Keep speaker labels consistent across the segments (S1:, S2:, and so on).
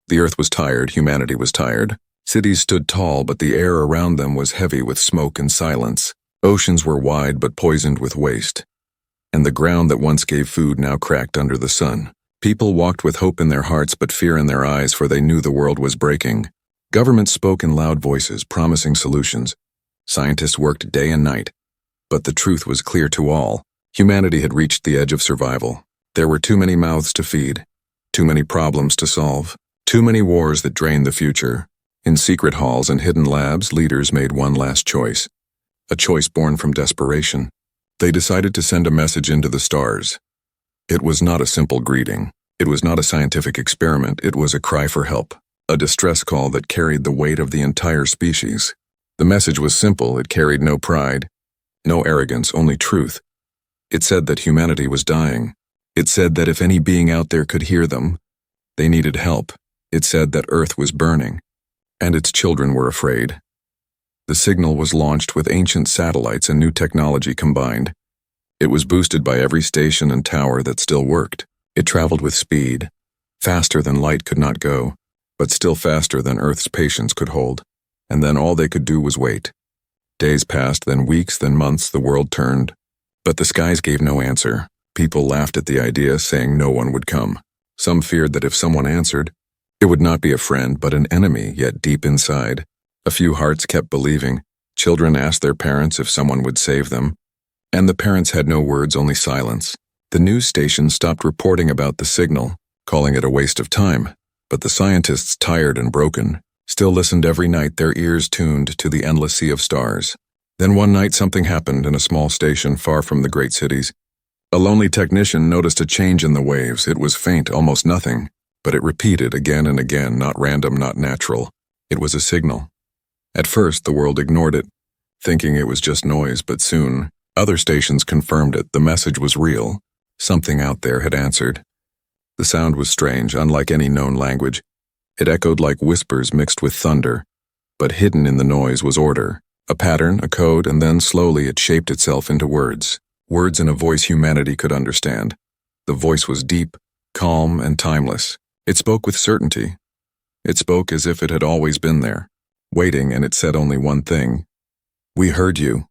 S1: The earth was tired, humanity was tired. Cities stood tall, but the air around them was heavy with smoke and silence. Oceans were wide but poisoned with waste. And the ground that once gave food now cracked under the sun. People walked with hope in their hearts but fear in their eyes, for they knew the world was breaking. Governments spoke in loud voices, promising solutions. Scientists worked day and night. But the truth was clear to all. Humanity had reached the edge of survival. There were too many mouths to feed, too many problems to solve, too many wars that drained the future. In secret halls and hidden labs, leaders made one last choice. A choice born from desperation. They decided to send a message into the stars. It was not a simple greeting. It was not a scientific experiment. It was a cry for help. A distress call that carried the weight of the entire species. The message was simple. It carried no pride, no arrogance, only truth. It said that humanity was dying. It said that if any being out there could hear them, they needed help. It said that Earth was burning, and its children were afraid. The signal was launched with ancient satellites and new technology combined. It was boosted by every station and tower that still worked. It traveled with speed, faster than light could not go, but still faster than Earth's patience could hold. And then all they could do was wait. Days passed, then weeks, then months. The world turned. But the skies gave no answer. People laughed at the idea, saying no one would come. Some feared that if someone answered, it would not be a friend, but an enemy, yet deep inside. A few hearts kept believing. Children asked their parents if someone would save them. And the parents had no words, only silence. The news stations stopped reporting about the signal, calling it a waste of time. But the scientists, tired and broken, still listened every night, their ears tuned to the endless sea of stars. Then one night something happened in a small station far from the great cities. A lonely technician noticed a change in the waves. It was faint, almost nothing, but it repeated again and again, not random, not natural. It was a signal. At first, the world ignored it, thinking it was just noise, but soon, other stations confirmed it. The message was real. Something out there had answered. The sound was strange, unlike any known language. It echoed like whispers mixed with thunder, but hidden in the noise was order, a pattern, a code, and then slowly it shaped itself into words. Words in a voice humanity could understand. The voice was deep, calm, and timeless. It spoke with certainty. It spoke as if it had always been there, waiting, and it said only one thing. "We heard you."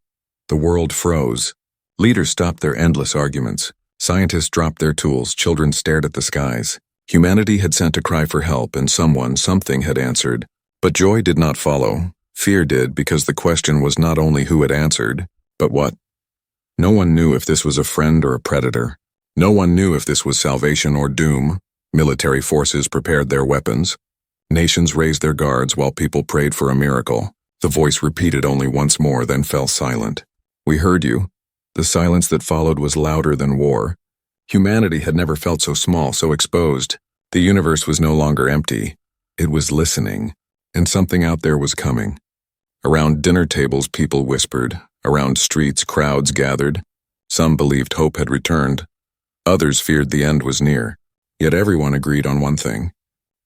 S1: The world froze. Leaders stopped their endless arguments. Scientists dropped their tools. Children stared at the skies. Humanity had sent a cry for help, and something had answered. But joy did not follow. Fear did, because the question was not only who had answered, but what. No one knew if this was a friend or a predator. No one knew if this was salvation or doom. Military forces prepared their weapons. Nations raised their guards while people prayed for a miracle. The voice repeated only once more, then fell silent. "We heard you." The silence that followed was louder than war. Humanity had never felt so small, so exposed. The universe was no longer empty. It was listening, and something out there was coming. Around dinner tables, people whispered. Around streets, crowds gathered. Some believed hope had returned. Others feared the end was near. Yet everyone agreed on one thing.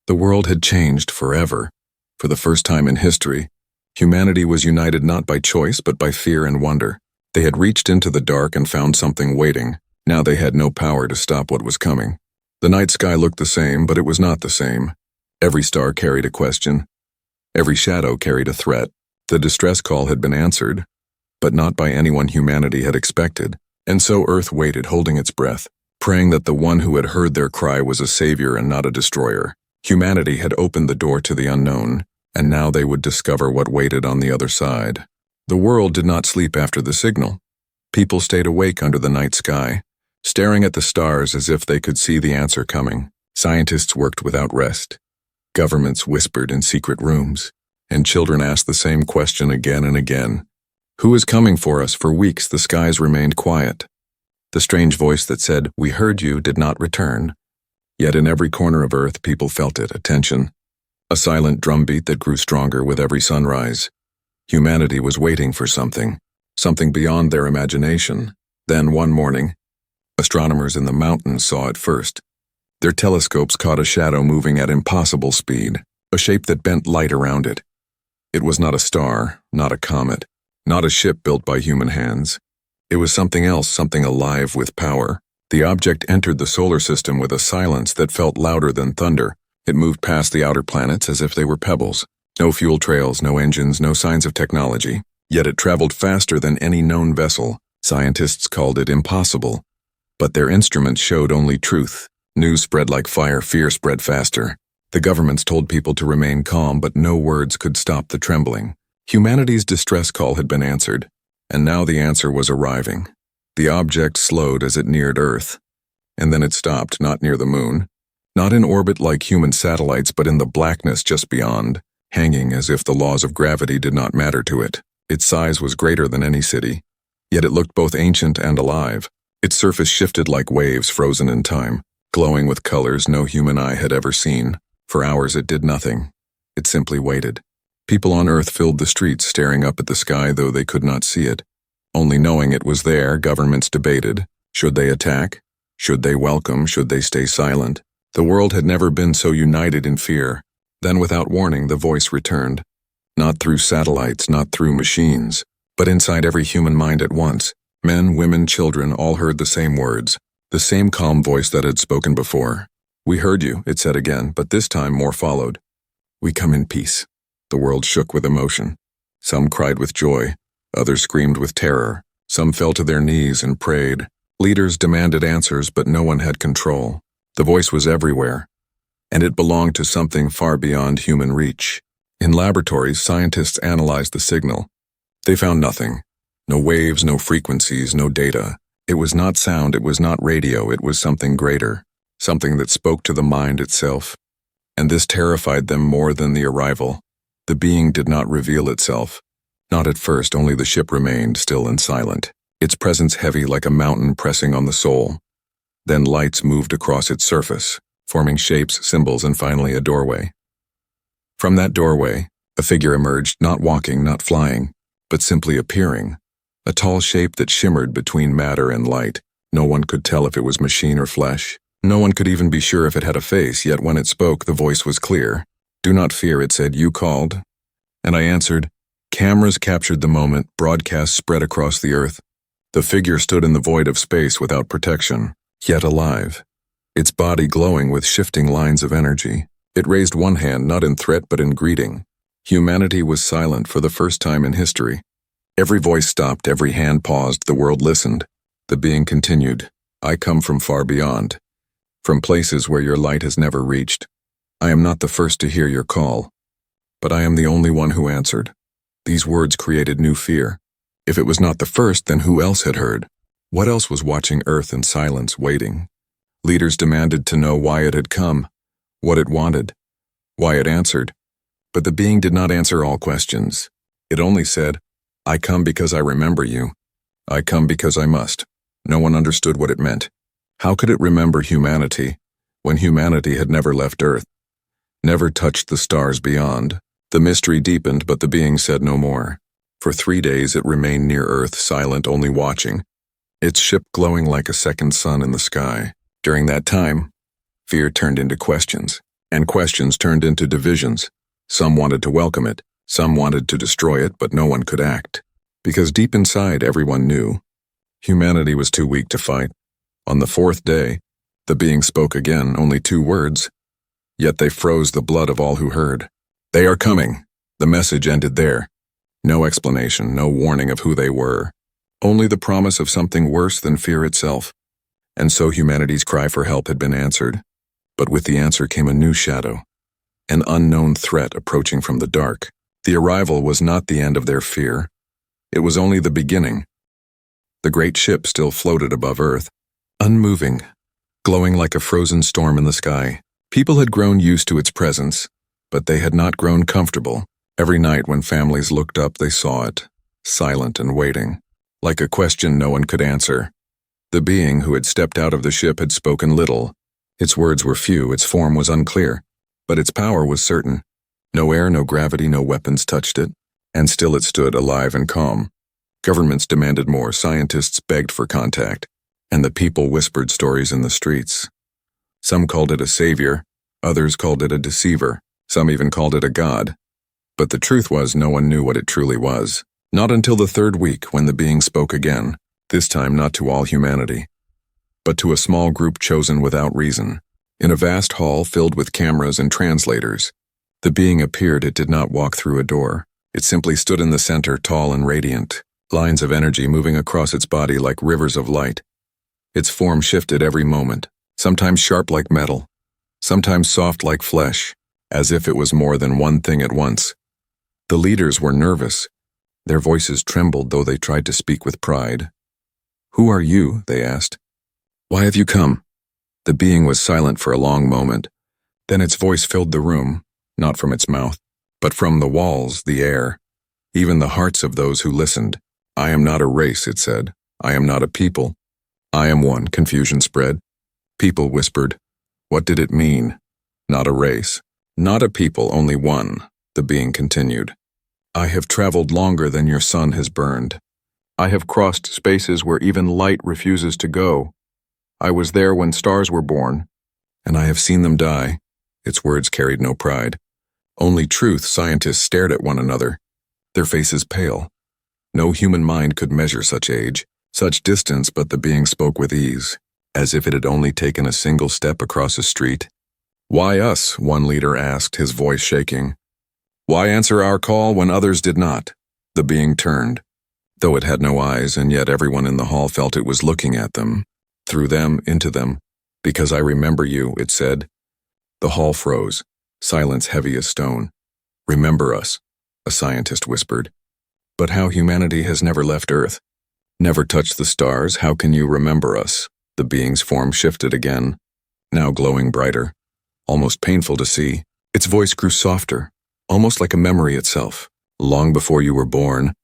S1: The world had changed forever. For the first time in history, humanity was united not by choice but by fear and wonder. They had reached into the dark and found something waiting. Now they had no power to stop what was coming. The night sky looked the same, but it was not the same. Every star carried a question. Every shadow carried a threat. The distress call had been answered, but not by anyone humanity had expected. And so Earth waited, holding its breath, praying that the one who had heard their cry was a savior and not a destroyer. Humanity had opened the door to the unknown, and now they would discover what waited on the other side. The world did not sleep after the signal. People stayed awake under the night sky, staring at the stars as if they could see the answer coming. Scientists worked without rest. Governments whispered in secret rooms, and children asked the same question again and again. Who is coming for us? For weeks the skies remained quiet. The strange voice that said, "We heard you," did not return. Yet in every corner of Earth people felt it, a tension. A silent drumbeat that grew stronger with every sunrise. Humanity was waiting for something beyond their imagination. Then one morning, astronomers in the mountains saw it first. Their telescopes caught a shadow moving at impossible speed, a shape that bent light around it. It was not a star, not a comet, not a ship built by human hands. It was something else, something alive with power. The object entered the solar system with a silence that felt louder than thunder. It moved past the outer planets as if they were pebbles. No fuel trails, no engines, no signs of technology. Yet it traveled faster than any known vessel. Scientists called it impossible. But their instruments showed only truth. News spread like fire, fear spread faster. The governments told people to remain calm, but no words could stop the trembling. Humanity's distress call had been answered, and now the answer was arriving. The object slowed as it neared Earth, and then it stopped, not near the moon, not in orbit like human satellites, but in the blackness just beyond, hanging as if the laws of gravity did not matter to it. Its size was greater than any city, yet it looked both ancient and alive. Its surface shifted like waves frozen in time, glowing with colors no human eye had ever seen. For hours it did nothing. It simply waited. People on Earth filled the streets, staring up at the sky, though they could not see it. Only knowing it was there, governments debated. Should they attack? Should they welcome? Should they stay silent? The world had never been so united in fear. Then, without warning, the voice returned. Not through satellites, not through machines, but inside every human mind at once. Men, women, children all heard the same words, the same calm voice that had spoken before. "We heard you," it said again, but this time more followed. "We come in peace." The world shook with emotion. Some cried with joy, others screamed with terror. Some fell to their knees and prayed. Leaders demanded answers, but no one had control. The voice was everywhere, and it belonged to something far beyond human reach. In laboratories, scientists analyzed the signal. They found nothing. No waves, no frequencies, no data. It was not sound, it was not radio, it was something greater. Something that spoke to the mind itself. And this terrified them more than the arrival. The being did not reveal itself. Not at first, only the ship remained still and silent, its presence heavy like a mountain pressing on the soul. Then lights moved across its surface, forming shapes, symbols, and finally a doorway. From that doorway, a figure emerged, not walking, not flying, but simply appearing. A tall shape that shimmered between matter and light. No one could tell if it was machine or flesh. No one could even be sure if it had a face, yet when it spoke, the voice was clear. "Do not fear," it said, "you called." And I answered. Cameras captured the moment, broadcasts spread across the earth. The figure stood in the void of space without protection, yet alive. Its body glowing with shifting lines of energy. It raised one hand, not in threat but in greeting. Humanity was silent for the first time in history. Every voice stopped, every hand paused, the world listened. The being continued. "I come from far beyond. From places where your light has never reached. I am not the first to hear your call, but I am the only one who answered." These words created new fear. If it was not the first, then who else had heard? What else was watching Earth in silence, waiting? Leaders demanded to know why it had come, what it wanted, why it answered. But the being did not answer all questions. It only said, "I come because I remember you. I come because I must." No one understood what it meant. How could it remember humanity when humanity had never left Earth, never touched the stars beyond? The mystery deepened, but the being said no more. For 3 days it remained near Earth, silent, only watching, its ship glowing like a second sun in the sky. During that time, fear turned into questions, and questions turned into divisions. Some wanted to welcome it, some wanted to destroy it, but no one could act. Because deep inside everyone knew humanity was too weak to fight. On the 4th day, the being spoke again, only 2 words. Yet they froze the blood of all who heard. "They are coming." The message ended there. No explanation, no warning of who they were. Only the promise of something worse than fear itself. And so humanity's cry for help had been answered. But with the answer came a new shadow. An unknown threat approaching from the dark. The arrival was not the end of their fear. It was only the beginning. The great ship still floated above Earth, unmoving, glowing like a frozen storm in the sky. People had grown used to its presence, but they had not grown comfortable. Every night when families looked up, they saw it, silent and waiting, like a question no one could answer. The being who had stepped out of the ship had spoken little. Its words were few, its form was unclear, but its power was certain. No air, no gravity, no weapons touched it, and still it stood alive and calm. Governments demanded more, scientists begged for contact, and the people whispered stories in the streets. Some called it a savior, others called it a deceiver, some even called it a god. But the truth was no one knew what it truly was. Not until the 3rd week when the being spoke again, this time not to all humanity, but to a small group chosen without reason. In a vast hall filled with cameras and translators, the being appeared. It did not walk through a door. It simply stood in the center, tall and radiant, lines of energy moving across its body like rivers of light. Its form shifted every moment, sometimes sharp like metal, sometimes soft like flesh, as if it was more than one thing at once. The leaders were nervous. Their voices trembled, though they tried to speak with pride. "Who are you?" they asked. "Why have you come?" The being was silent for a long moment. Then its voice filled the room, not from its mouth, but from the walls, the air, even the hearts of those who listened. "I am not a race," it said. "I am not a people. I am one." Confusion spread. People whispered. What did it mean? Not a race. Not a people, only one. The being continued. "I have traveled longer than your sun has burned. I have crossed spaces where even light refuses to go. I was there when stars were born, and I have seen them die." Its words carried no pride. Only truth. Scientists stared at one another, their faces pale. No human mind could measure such age, such distance, but the being spoke with ease, as if it had only taken a single step across a street. "Why us?" one leader asked, his voice shaking. "Why answer our call when others did not?" The being turned, though it had no eyes, and yet everyone in the hall felt it was looking at them, through them, into them. "Because I remember you," it said. The hall froze, silence heavy as stone. "Remember us," a scientist whispered. "But how humanity has never left Earth, never touched the stars, how can you remember us?" The being's form shifted again, now glowing brighter, almost painful to see. Its voice grew softer, almost like a memory itself. "Long before you were born,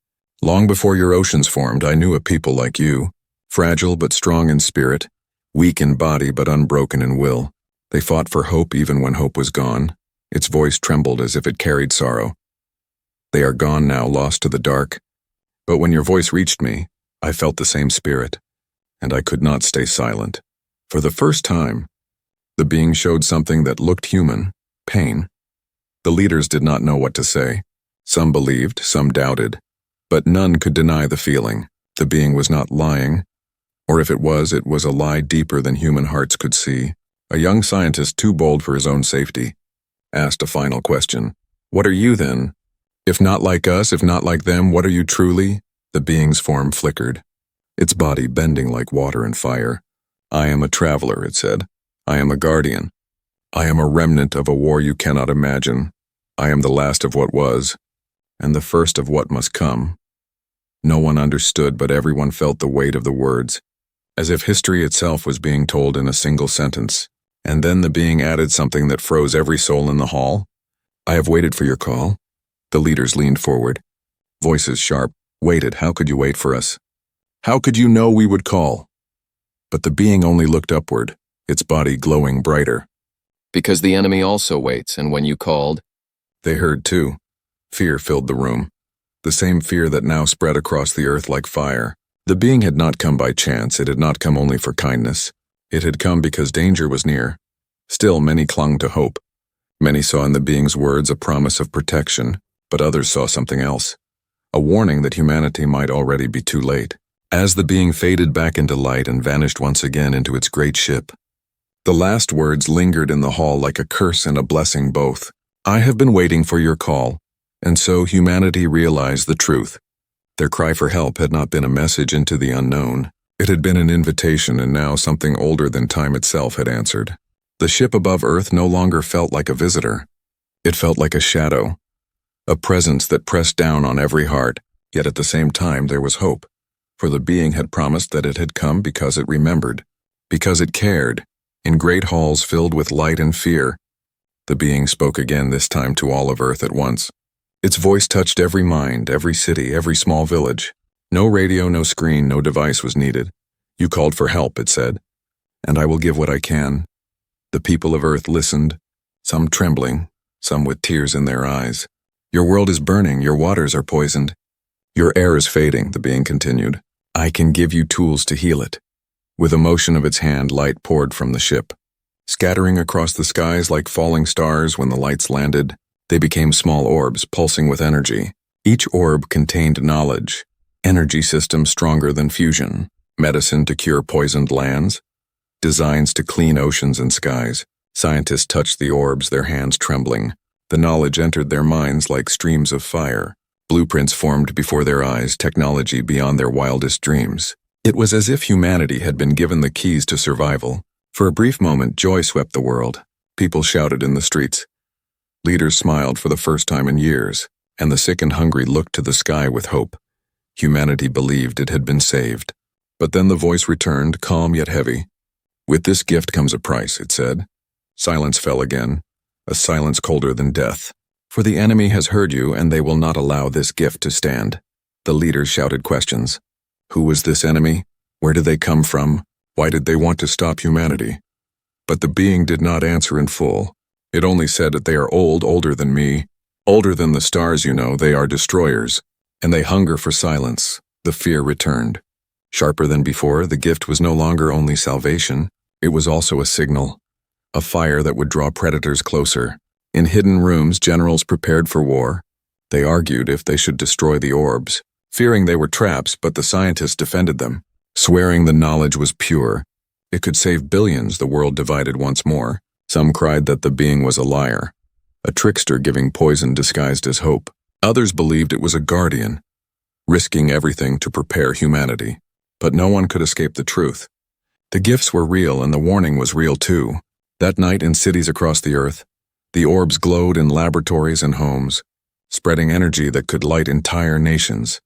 S1: long before your oceans formed, I knew a people like you, fragile but strong in spirit, weak in body but unbroken in will. They fought for hope even when hope was gone." Its voice trembled as if it carried sorrow. "They are gone now, lost to the dark. But when your voice reached me, I felt the same spirit, and I could not stay silent." For the first time, the being showed something that looked human: pain. The leaders did not know what to say. Some believed, some doubted, but none could deny the feeling. The being was not lying, or if it was a lie deeper than human hearts could see. A young scientist, too bold for his own safety, asked a final question. "What are you then? If not like us, if not like them, what are you truly?" The being's form flickered, its body bending like water and fire. "I am a traveler," it said. "I am a guardian. I am a remnant of a war you cannot imagine. I am the last of what was, and the first of what must come." No one understood, but everyone felt the weight of the words, as if history itself was being told in a single sentence. And then the being added something that froze every soul in the hall. "I have waited for your call." The leaders leaned forward, voices sharp. "Waited? How could you wait for us? How could you know we would call?" But the being only looked upward, its body glowing brighter.
S2: "Because the enemy also waits, and when you called..."
S1: They heard too. Fear filled the room, the same fear that now spread across the earth like fire. The being had not come by chance. It had not come only for kindness. It had come because danger was near. Still, many clung to hope. Many saw in the being's words a promise of protection, but others saw something else, a warning that humanity might already be too late. As the being faded back into light and vanished once again into its great ship, the last words lingered in the hall like a curse and a blessing both. "I have been waiting for your call." And so humanity realized the truth. Their cry for help had not been a message into the unknown. It had been an invitation, and now something older than time itself had answered. The ship above Earth no longer felt like a visitor. It felt like a shadow, a presence that pressed down on every heart, yet at the same time there was hope. For the being had promised that it had come because it remembered, because it cared. In great halls filled with light and fear, the being spoke again, this time to all of Earth at once. Its voice touched every mind, every city, every small village. No radio, no screen, no device was needed. "You called for help," it said, "and I will give what I can." The people of Earth listened, some trembling, some with tears in their eyes. "Your world is burning, your waters are poisoned. Your air is fading," the being continued. "I can give you tools to heal it." With a motion of its hand, light poured from the ship, scattering across the skies like falling stars. When the lights landed, they became small orbs, pulsing with energy. Each orb contained knowledge, energy systems stronger than fusion, medicine to cure poisoned lands, designs to clean oceans and skies. Scientists touched the orbs, their hands trembling. The knowledge entered their minds like streams of fire. Blueprints formed before their eyes, technology beyond their wildest dreams. It was as if humanity had been given the keys to survival. For a brief moment, joy swept the world. People shouted in the streets. Leaders smiled for the first time in years, and the sick and hungry looked to the sky with hope. Humanity believed it had been saved. But then the voice returned, calm yet heavy. With this gift comes a price, it said. Silence fell again, a silence colder than death. For the enemy has heard you, and they will not allow this gift to stand. The leaders shouted questions. Who was this enemy? Where did they come from? Why did they want to stop humanity? But the being did not answer in full. It only said that they are old, older than me. Older than the stars, you know, they are destroyers. And they hunger for silence. The fear returned. Sharper than before, the gift was no longer only salvation. It was also a signal. A fire that would draw predators closer. In hidden rooms, generals prepared for war. They argued if they should destroy the orbs, fearing they were traps, but the scientists defended them, swearing the knowledge was pure. It could save billions. The world divided once more. Some cried that the being was a liar, a trickster giving poison disguised as hope. Others believed it was a guardian, risking everything to prepare humanity. But no one could escape the truth. The gifts were real, and the warning was real too. That night in cities across the earth, the orbs glowed in laboratories and homes, spreading energy that could light entire nations.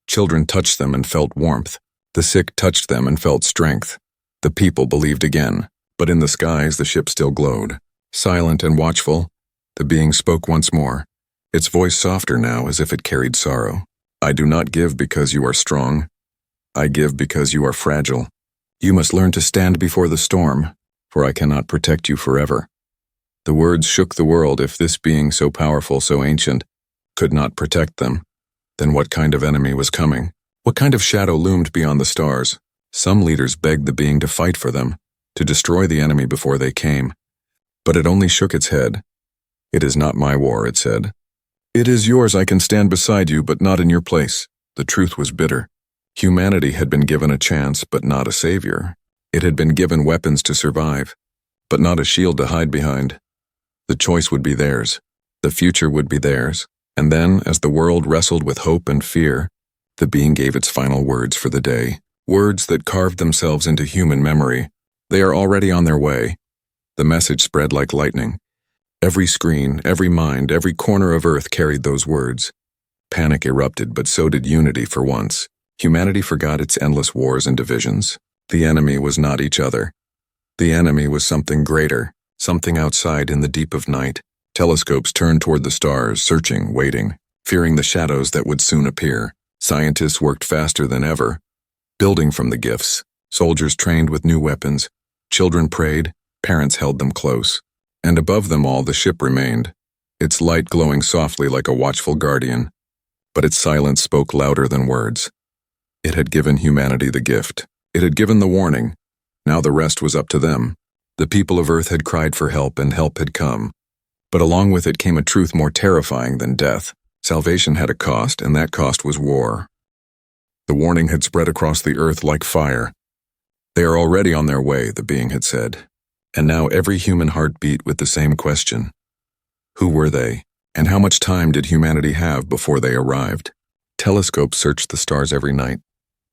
S1: Children touched them and felt warmth. The sick touched them and felt strength. The people believed again, but in the skies the ship still glowed. Silent and watchful, the being spoke once more, its voice softer now as if it carried sorrow. I do not give because you are strong. I give because you are fragile. You must learn to stand before the storm, for I cannot protect you forever. The words shook the world. If this being so powerful, so ancient, could not protect them, then what kind of enemy was coming? What kind of shadow loomed beyond the stars? Some leaders begged the being to fight for them, to destroy the enemy before they came. But it only shook its head. It is not my war, it said. It is yours. I can stand beside you, but not in your place. The truth was bitter. Humanity had been given a chance, but not a savior. It had been given weapons to survive, but not a shield to hide behind. The choice would be theirs. The future would be theirs. And then, as the world wrestled with hope and fear, the being gave its final words for the day. Words that carved themselves into human memory. They are already on their way. The message spread like lightning. Every screen, every mind, every corner of Earth carried those words. Panic erupted, but so did unity for once. Humanity forgot its endless wars and divisions. The enemy was not each other. The enemy was something greater, something outside in the deep of night. Telescopes turned toward the stars, searching, waiting, fearing the shadows that would soon appear. Scientists worked faster than ever, building from the gifts. Soldiers trained with new weapons. Children prayed, parents held them close. And above them all the ship remained, its light glowing softly like a watchful guardian. But its silence spoke louder than words. It had given humanity the gift. It had given the warning. Now the rest was up to them. The people of Earth had cried for help, and help had come. But along with it came a truth more terrifying than death. Salvation had a cost, and that cost was war. The warning had spread across the earth like fire. They are already on their way, the being had said. And now every human heart beat with the same question. Who were they, and how much time did humanity have before they arrived? Telescopes searched the stars every night,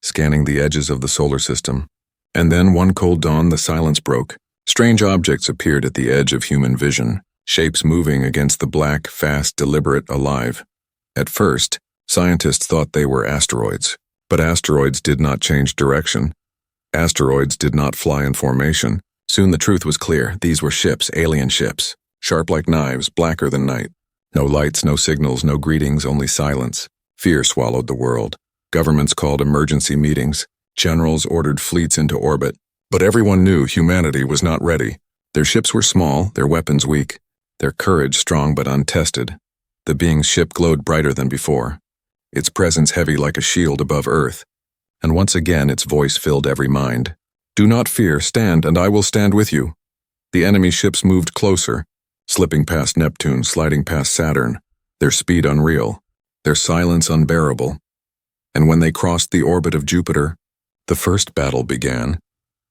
S1: scanning the edges of the solar system. And then one cold dawn the silence broke. Strange objects appeared at the edge of human vision, shapes moving against the black, fast, deliberate, alive. At first, scientists thought they were asteroids. But asteroids did not change direction. Asteroids did not fly in formation. Soon the truth was clear. These were ships, alien ships, sharp like knives, blacker than night. No lights, no signals, no greetings, only silence. Fear swallowed the world. Governments called emergency meetings. Generals ordered fleets into orbit. But everyone knew humanity was not ready. Their ships were small, their weapons weak, their courage strong but untested. The being's ship glowed brighter than before, its presence heavy like a shield above Earth. And once again its voice filled every mind. Do not fear, stand, and I will stand with you. The enemy ships moved closer, slipping past Neptune, sliding past Saturn, their speed unreal, their silence unbearable. And when they crossed the orbit of Jupiter, the first battle began.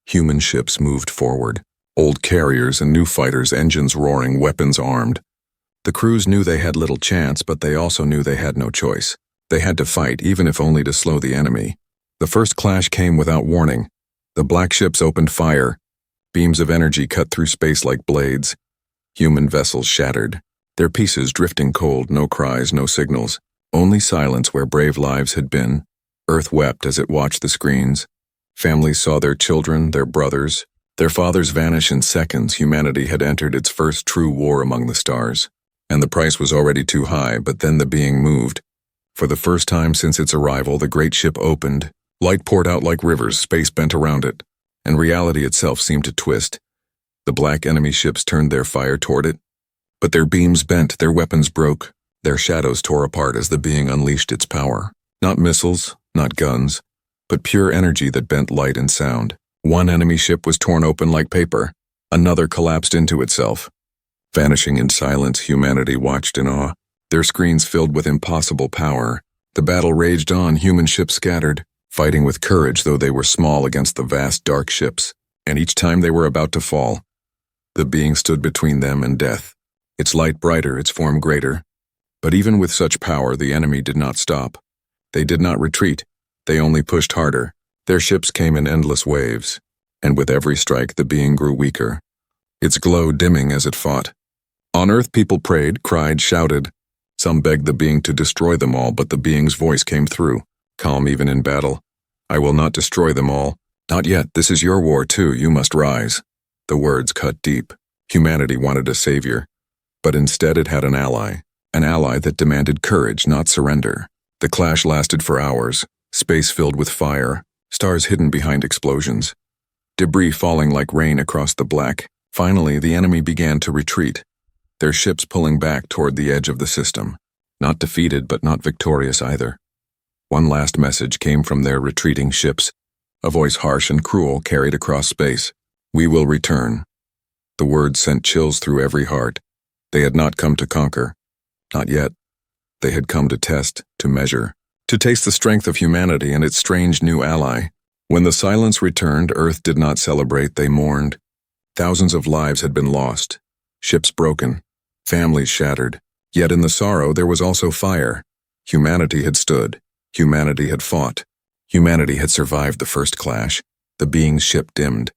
S1: Human ships moved forward, Old carriers and new fighters, engines roaring, weapons armed. The crews knew they had little chance, but they also knew they had no choice. They had to fight, even if only to slow the enemy. The first clash came without warning. The black ships opened fire. Beams of energy cut through space like blades. Human vessels shattered, their pieces drifting cold, no cries, no signals. Only silence where brave lives had been. Earth wept as it watched the screens. Families saw their children, their brothers, their fathers vanish in seconds. Humanity had entered its first true war among the stars. And the price was already too high, but then the being moved. For the first time since its arrival, the great ship opened. Light poured out like rivers, space bent around it, and reality itself seemed to twist. The black enemy ships turned their fire toward it, but their beams bent, their weapons broke, their shadows tore apart as the being unleashed its power. Not missiles, not guns, but pure energy that bent light and sound. One enemy ship was torn open like paper. Another collapsed into itself. Vanishing in silence, humanity watched in awe, their screens filled with impossible power. The battle raged on, human ships scattered, fighting with courage though they were small against the vast dark ships. And each time they were about to fall, the being stood between them and death, its light brighter, its form greater. But even with such power, the enemy did not stop. They did not retreat, they only pushed harder. Their ships came in endless waves, and with every strike the being grew weaker, its glow dimming as it fought. On Earth people prayed, cried, shouted. Some begged the being to destroy them all, but the being's voice came through, calm even in battle. I will not destroy them all. Not yet, this is your war too, you must rise. The words cut deep. Humanity wanted a savior, but instead it had an ally that demanded courage, not surrender. The clash lasted for hours, space filled with fire, stars hidden behind explosions, debris falling like rain across the black. Finally, the enemy began to retreat, their ships pulling back toward the edge of the system. Not defeated, but not victorious either. One last message came from their retreating ships, a voice harsh and cruel carried across space. We will return. The words sent chills through every heart. They had not come to conquer. Not yet. They had come to test, to measure, to taste the strength of humanity and its strange new ally. When the silence returned, Earth did not celebrate, they mourned. Thousands of lives had been lost, ships broken, families shattered. Yet in the sorrow there was also fire. Humanity had stood. Humanity had fought. Humanity had survived the first clash. The being's ship dimmed,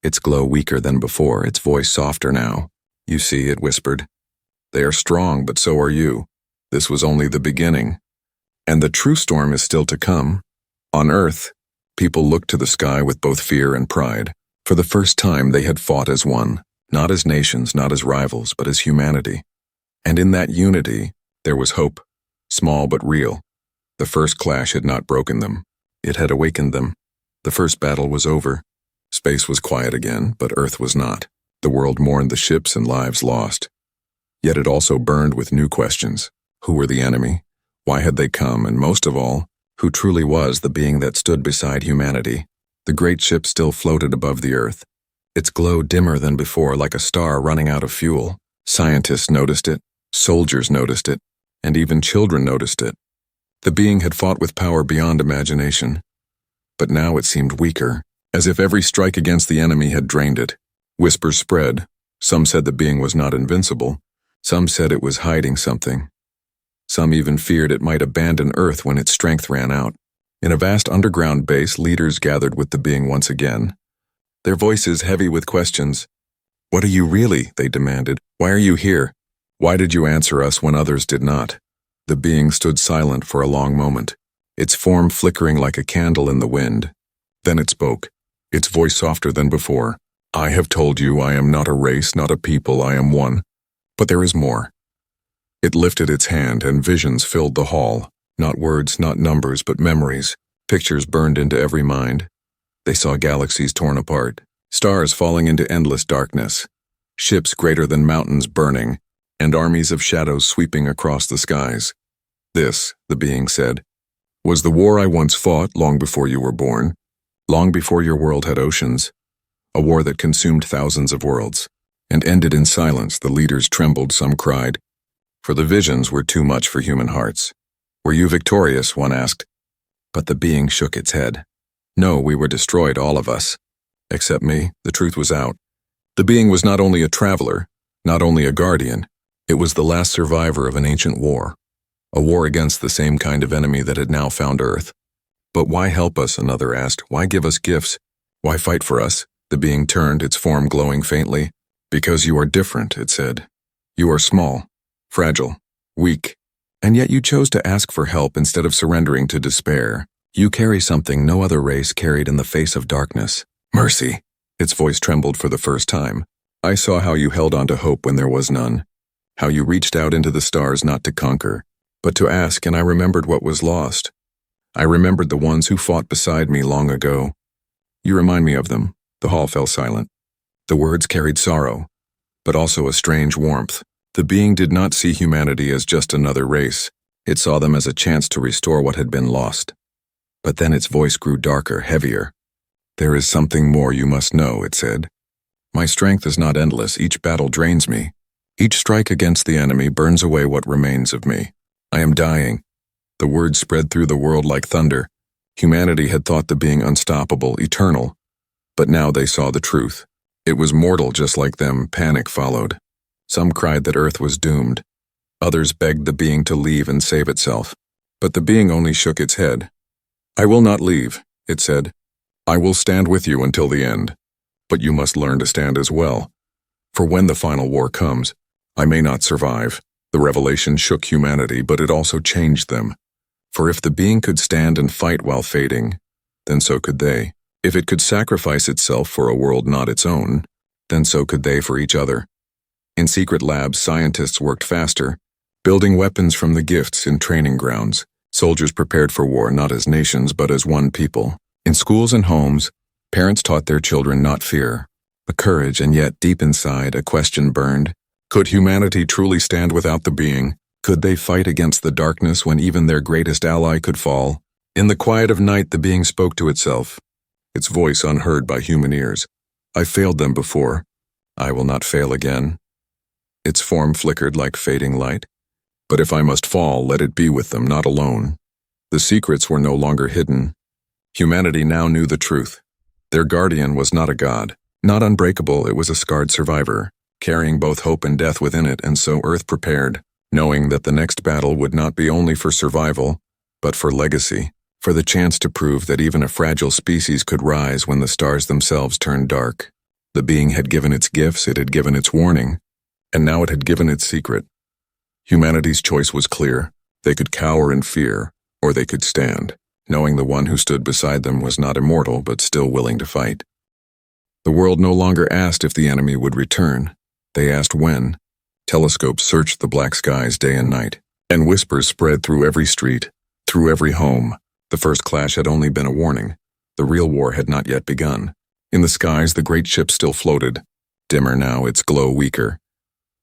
S1: its glow weaker than before, its voice softer now. You see, it whispered. They are strong, but so are you. This was only the beginning. And the true storm is still to come. On Earth, people looked to the sky with both fear and pride. For the first time they had fought as one, not as nations, not as rivals, but as humanity. And in that unity, there was hope, small but real. The first clash had not broken them. It had awakened them. The first battle was over. Space was quiet again, but Earth was not. The world mourned the ships and lives lost. Yet it also burned with new questions. Who were the enemy? Why had they come? And most of all, who truly was the being that stood beside humanity? The great ship still floated above the Earth, its glow dimmer than before, like a star running out of fuel. Scientists noticed it, soldiers noticed it, and even children noticed it. The being had fought with power beyond imagination, but now it seemed weaker, as if every strike against the enemy had drained it. Whispers spread. Some said the being was not invincible. Some said it was hiding something. Some even feared it might abandon Earth when its strength ran out. In a vast underground base, leaders gathered with the being once again, their voices heavy with questions. What are you really? They demanded. Why are you here? Why did you answer us when others did not? The being stood silent for a long moment, its form flickering like a candle in the wind. Then it spoke, its voice softer than before. I have told you I am not a race, not a people, I am one. But there is more. It lifted its hand and visions filled the hall. Not words, not numbers, but memories. Pictures burned into every mind. They saw galaxies torn apart, stars falling into endless darkness, ships greater than mountains burning, and armies of shadows sweeping across the skies. This, the being said, was the war I once fought long before you were born, long before your world had oceans, a war that consumed thousands of worlds, and ended in silence. The leaders trembled, some cried, for the visions were too much for human hearts. Were you victorious? One asked. But the being shook its head. No, we were destroyed, all of us. Except me, the truth was out. The being was not only a traveler, not only a guardian, it was the last survivor of an ancient war. A war against the same kind of enemy that had now found Earth. But why help us, another asked. Why give us gifts? Why fight for us? The being turned, its form glowing faintly. Because you are different, it said. You are small, fragile, weak, and yet you chose to ask for help instead of surrendering to despair. You carry something no other race carried in the face of darkness. Mercy. Its voice trembled for the first time. I saw how you held on to hope when there was none. How you reached out into the stars not to conquer, but to ask, and I remembered what was lost. I remembered the ones who fought beside me long ago. You remind me of them. The hall fell silent. The words carried sorrow, but also a strange warmth. The being did not see humanity as just another race. It saw them as a chance to restore what had been lost. But then its voice grew darker, heavier. There is something more you must know, it said. My strength is not endless. Each battle drains me. Each strike against the enemy burns away what remains of me. I am dying. The words spread through the world like thunder. Humanity had thought the being unstoppable, eternal. But now they saw the truth. It was mortal just like them. Panic followed. Some cried that Earth was doomed. Others begged the being to leave and save itself. But the being only shook its head. I will not leave, it said. I will stand with you until the end. But you must learn to stand as well. For when the final war comes, I may not survive. The revelation shook humanity, but it also changed them. For if the being could stand and fight while fading, then so could they. If it could sacrifice itself for a world not its own, then so could they for each other. In secret labs, scientists worked faster, building weapons from the gifts in training grounds. Soldiers prepared for war not as nations but as one people. In schools and homes, parents taught their children not fear, but courage, and yet deep inside a question burned. Could humanity truly stand without the being? Could they fight against the darkness when even their greatest ally could fall? In the quiet of night, the being spoke to itself, its voice unheard by human ears. I failed them before. I will not fail again. Its form flickered like fading light. But if I must fall, let it be with them, not alone. The secrets were no longer hidden. Humanity now knew the truth. Their guardian was not a god, not unbreakable. It was a scarred survivor, carrying both hope and death within it, and so Earth prepared, knowing that the next battle would not be only for survival, but for legacy, for the chance to prove that even a fragile species could rise when the stars themselves turned dark. The being had given its gifts, it had given its warning, and now it had given its secret. Humanity's choice was clear. They could cower in fear, or they could stand, knowing the one who stood beside them was not immortal but still willing to fight. The world no longer asked if the enemy would return. They asked when. Telescopes searched the black skies day and night, and whispers spread through every street, through every home. The first clash had only been a warning. The real war had not yet begun. In the skies, the great ship still floated, dimmer now, its glow weaker.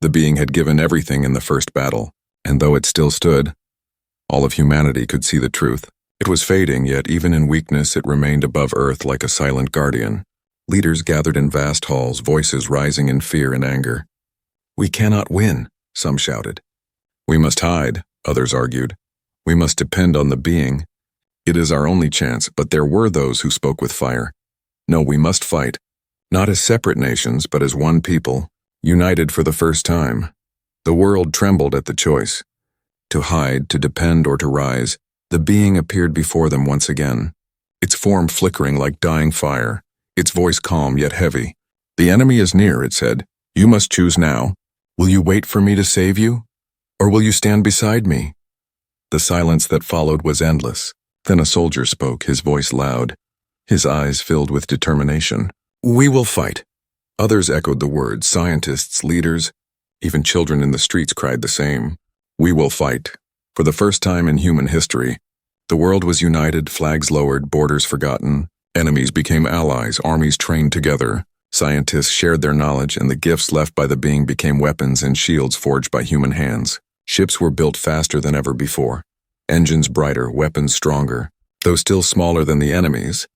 S1: The being had given everything in the first battle, and though it still stood, all of humanity could see the truth. It was fading, yet even in weakness it remained above Earth like a silent guardian. Leaders gathered in vast halls, voices rising in fear and anger. We cannot win, some shouted. We must hide, others argued. We must depend on the being. It is our only chance, but there were those who spoke with fire. No, we must fight, not as separate nations, but as one people, united for the first time. The world trembled at the choice. To hide, to depend, or to rise, the being appeared before them once again, its form flickering like dying fire, its voice calm yet heavy. The enemy is near, it said. You must choose now. Will you wait for me to save you? Or will you stand beside me? The silence that followed was endless. Then a soldier spoke, his voice loud, his eyes filled with determination. We will fight. Others echoed the words, scientists, leaders, even children in the streets cried the same. We will fight. For the first time in human history, the world was united, flags lowered, borders forgotten. Enemies became allies, armies trained together. Scientists shared their knowledge, and the gifts left by the being became weapons and shields forged by human hands. Ships were built faster than ever before. Engines brighter, weapons stronger. Though still smaller than the enemies,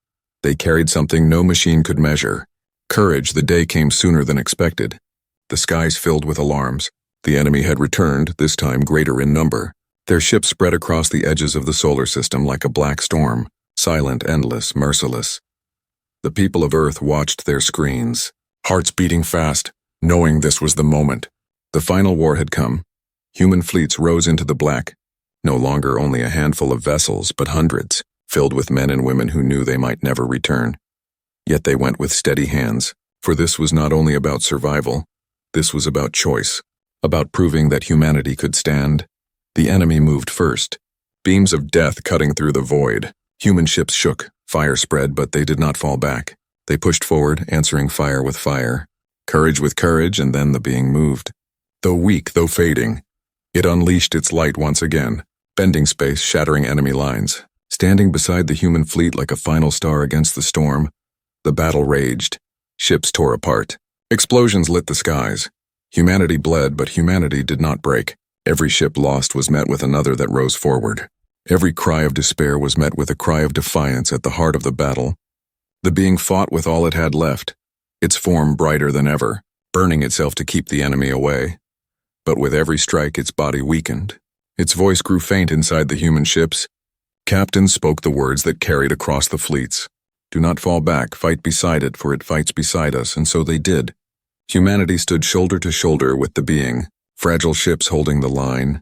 S1: they carried something no machine could measure. Courage. The day came sooner than expected. The skies filled with alarms. The enemy had returned, this time greater in number. Their ships spread across the edges of the solar system like a black storm, silent, endless, merciless. The people of Earth watched their screens, hearts beating fast, knowing this was the moment. The final war had come. Human fleets rose into the black, no longer only a handful of vessels, but hundreds, filled with men and women who knew they might never return. Yet they went with steady hands, for this was not only about survival, this was about choice, about proving that humanity could stand. The enemy moved first, beams of death cutting through the void. Human ships shook, fire spread, but they did not fall back. They pushed forward, answering fire with fire, courage with courage, and then the being moved. Though weak, though fading, it unleashed its light once again, bending space, shattering enemy lines. Standing beside the human fleet like a final star against the storm, the battle raged. Ships tore apart. Explosions lit the skies. Humanity bled, but humanity did not break. Every ship lost was met with another that rose forward. Every cry of despair was met with a cry of defiance at the heart of the battle. The being fought with all it had left, its form brighter than ever, burning itself to keep the enemy away. But with every strike, its body weakened. Its voice grew faint inside the human ships. Captains spoke the words that carried across the fleets. Do not fall back, fight beside it, for it fights beside us, and so they did. Humanity stood shoulder to shoulder with the being, fragile ships holding the line,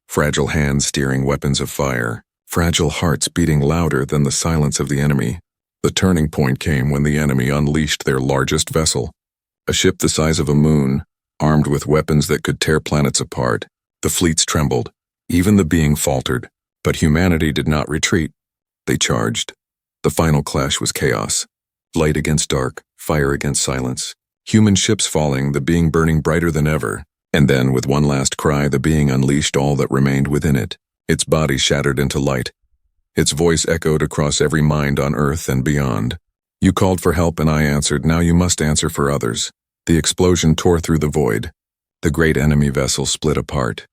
S1: fragile hands steering weapons of fire, fragile hearts beating louder than the silence of the enemy. The turning point came when the enemy unleashed their largest vessel, a ship the size of a moon, armed with weapons that could tear planets apart. The fleets trembled. Even the being faltered. But humanity did not retreat. They charged. The final clash was chaos. Light against dark, fire against silence. Human ships falling, the being burning brighter than ever. And then, with one last cry, the being unleashed all that remained within it. Its body shattered into light. Its voice echoed across every mind on earth and beyond. You called for help and I answered, now you must answer for others. The explosion tore through the void. The great enemy vessels split apart.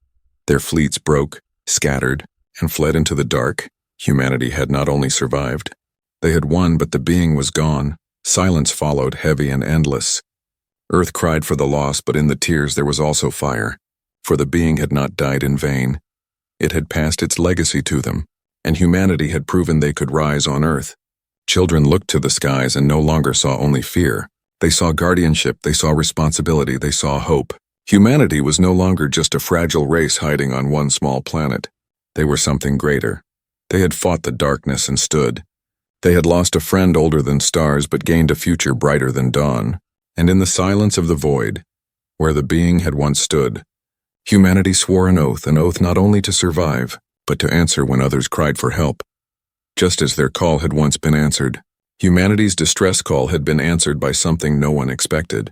S1: Their fleets broke, scattered, and fled into the dark. Humanity had not only survived, they had won, but the being was gone. Silence followed, heavy and endless. Earth cried for the loss, but in the tears there was also fire. For the being had not died in vain. It had passed its legacy to them, and humanity had proven they could rise on Earth. Children looked to the skies and no longer saw only fear. They saw guardianship, they saw responsibility, they saw hope. Humanity was no longer just a fragile race hiding on one small planet. They were something greater. They had fought the darkness and stood. They had lost a friend older than stars but gained a future brighter than dawn. And in the silence of the void, where the being had once stood, humanity swore an oath not only to survive, but to answer when others cried for help. Just as their call had once been answered, humanity's distress call had been answered by something no one expected.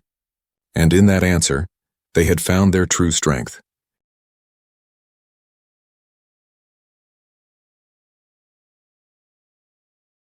S1: And in that answer, they had found their true strength.